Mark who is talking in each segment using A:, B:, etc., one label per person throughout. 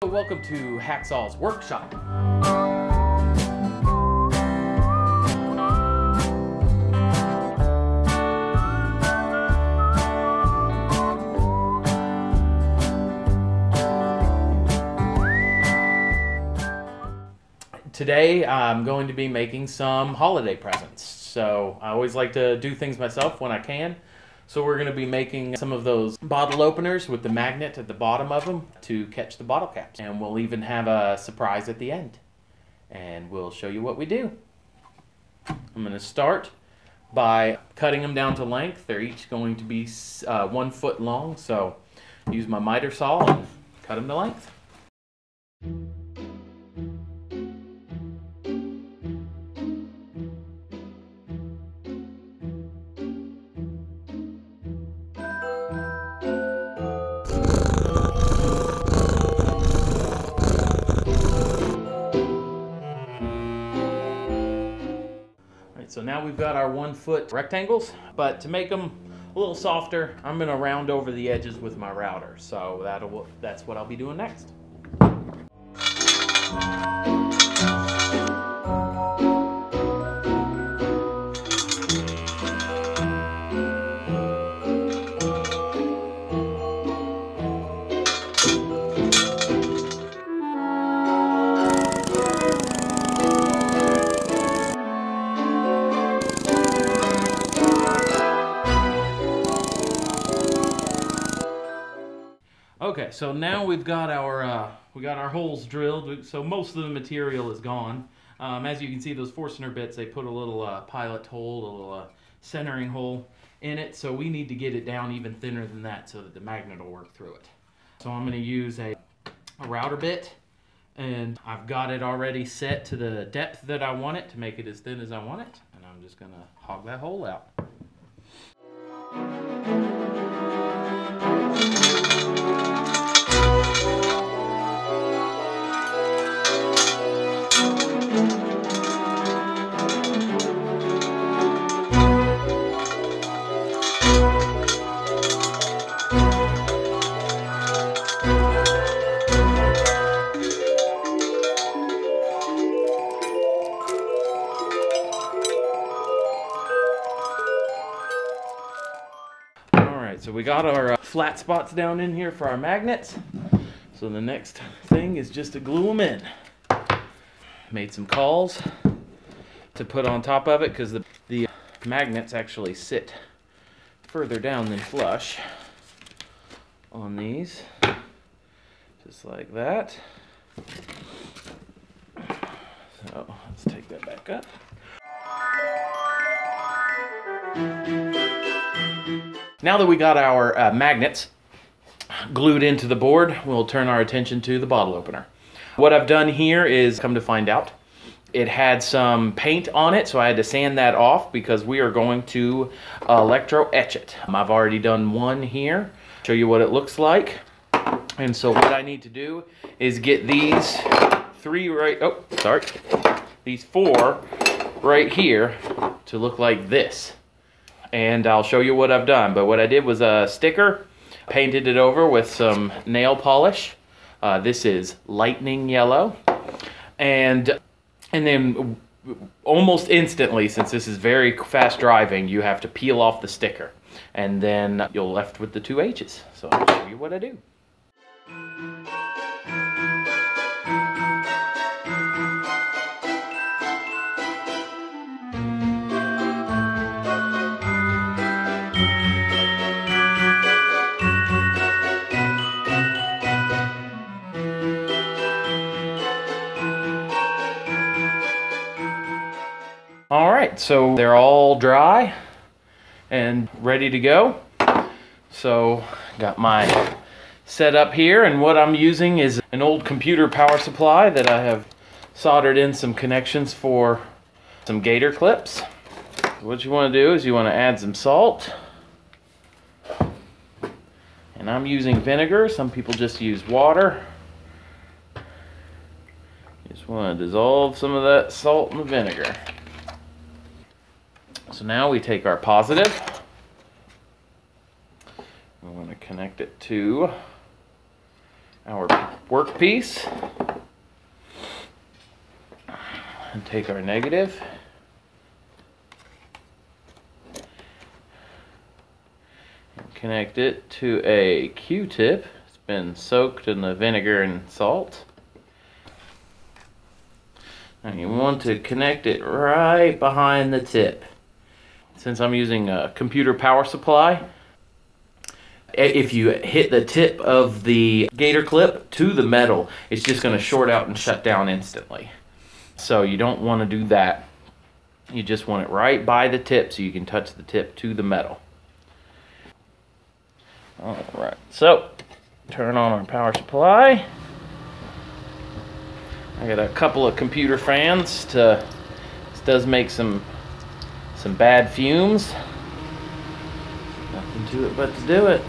A: Welcome to Hacksaw's workshop. Today I'm going to be making some holiday presents. So I always like to do things myself when I can. So we're going to be making some of those bottle openers with the magnet at the bottom of them to catch the bottle caps. And we'll even have a surprise at the end. And we'll show you what we do. I'm going to start by cutting them down to length. They're each going to be 1 foot long. So use my miter saw and cut them to length. So now we've got our 1 foot rectangles, but to make them a little softer, I'm going to round over the edges with my router. So that's what I'll be doing next. Okay, so now we've got our holes drilled, so most of the material is gone. As you can see, those Forstner bits, they put a little pilot hole, a little centering hole in it, so we need to get it down even thinner than that so that the magnet will work through it. So I'm going to use a router bit, and I've got it already set to the depth that I want it to make it as thin as I want it, and I'm just going to hog that hole out. So we got our flat spots down in here for our magnets. So the next thing is just to glue them in. Made some cawls to put on top of it because the magnets actually sit further down than flush on these. Just like that. So let's take that back up. Now that we got our magnets glued into the board, we'll turn our attention to the bottle opener. What I've done here is, come to find out, it had some paint on it, so I had to sand that off because we are going to electro etch it. I've already done one here, show you what it looks like. And so what I need to do is get these these four right here to look like this. And I'll show you what I've done. But what I did was a sticker, painted it over with some nail polish. This is lightning yellow. And then almost instantly, since this is very fast driving, you have to peel off the sticker. And then you're left with the 2 H's. So I'll show you what I do. All right, so they're all dry and ready to go. So got my setup here, and what I'm using is an old computer power supply that I have soldered in some connections for some gator clips. What you want to do is you want to add some salt. And I'm using vinegar. Some people just use water. You just want to dissolve some of that salt in the vinegar. So now we take our positive, we want to connect it to our workpiece and take our negative. And connect it to a Q-tip. It's been soaked in the vinegar and salt. And you want to connect it right behind the tip. Since I'm using a computer power supply, if you hit the tip of the gator clip to the metal, it's just going to short out and shut down instantly. So you don't want to do that. You just want it right by the tip so you can touch the tip to the metal. Alright, so turn on our power supply. I got a couple of computer fans this does make some bad fumes. Nothing to it but to do it.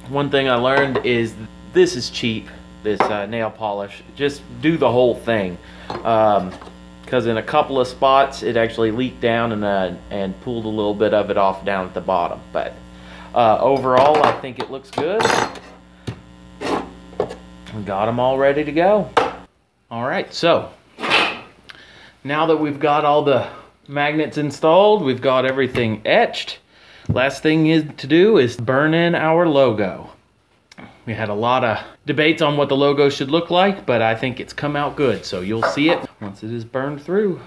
A: One thing I learned is this is cheap, this nail polish. Just do the whole thing. Because in a couple of spots it actually leaked down and pulled a little bit of it off down at the bottom. But overall I think it looks good. We got them all ready to go. Alright, so now that we've got all the magnets installed, we've got everything etched. Last thing to do is burn in our logo. We had a lot of debates on what the logo should look like, but I think it's come out good, so you'll see it once it is burned through.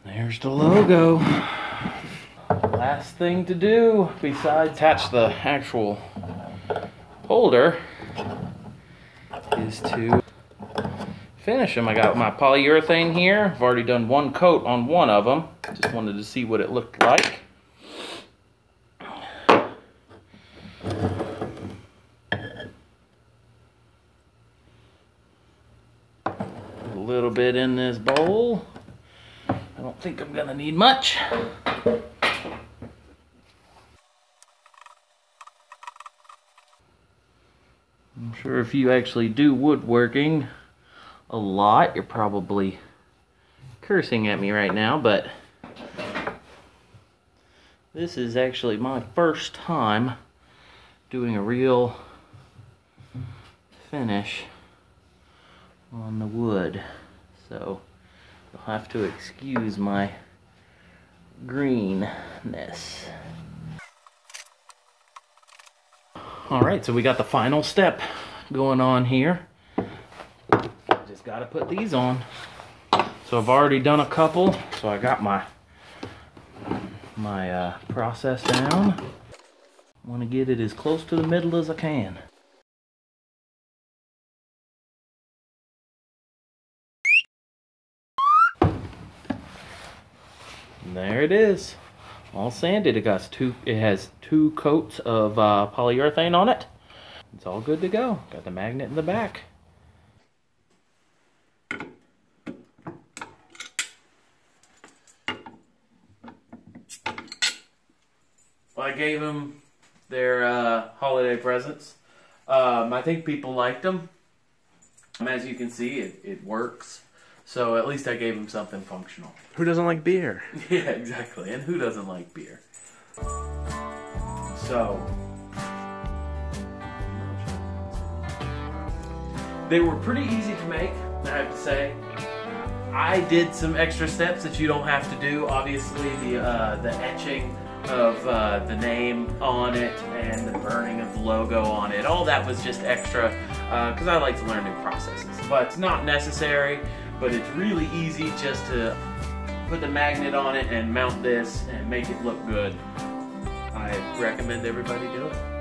A: There's the logo. Last thing to do besides attach the actual holder is to finish them. I got my polyurethane here. I've already done one coat on one of them. Just wanted to see what it looked like. A little bit in this bowl. I don't think I'm gonna need much. I'm sure if you actually do woodworking a lot, you're probably cursing at me right now, but this is actually my first time doing a real finish on the wood. So you'll have to excuse my greenness. Alright, so we got the final step going on here. Just got to put these on. So I've already done a couple, so I got my process down. I want to get it as close to the middle as I can. And there it is, all sanded. It has two coats of polyurethane on it. It's all good to go. Got the magnet in the back. Well, I gave them their holiday presents. I think people liked them. As you can see, it works. So at least I gave them something functional.
B: Who doesn't like beer?
A: Yeah, exactly. And who doesn't like beer? So they were pretty easy to make, I have to say. I did some extra steps that you don't have to do. Obviously, the etching of the name on it and the burning of the logo on it, all that was just extra because I like to learn new processes. But it's not necessary, but it's really easy just to put the magnet on it and mount this and make it look good. I recommend everybody do it.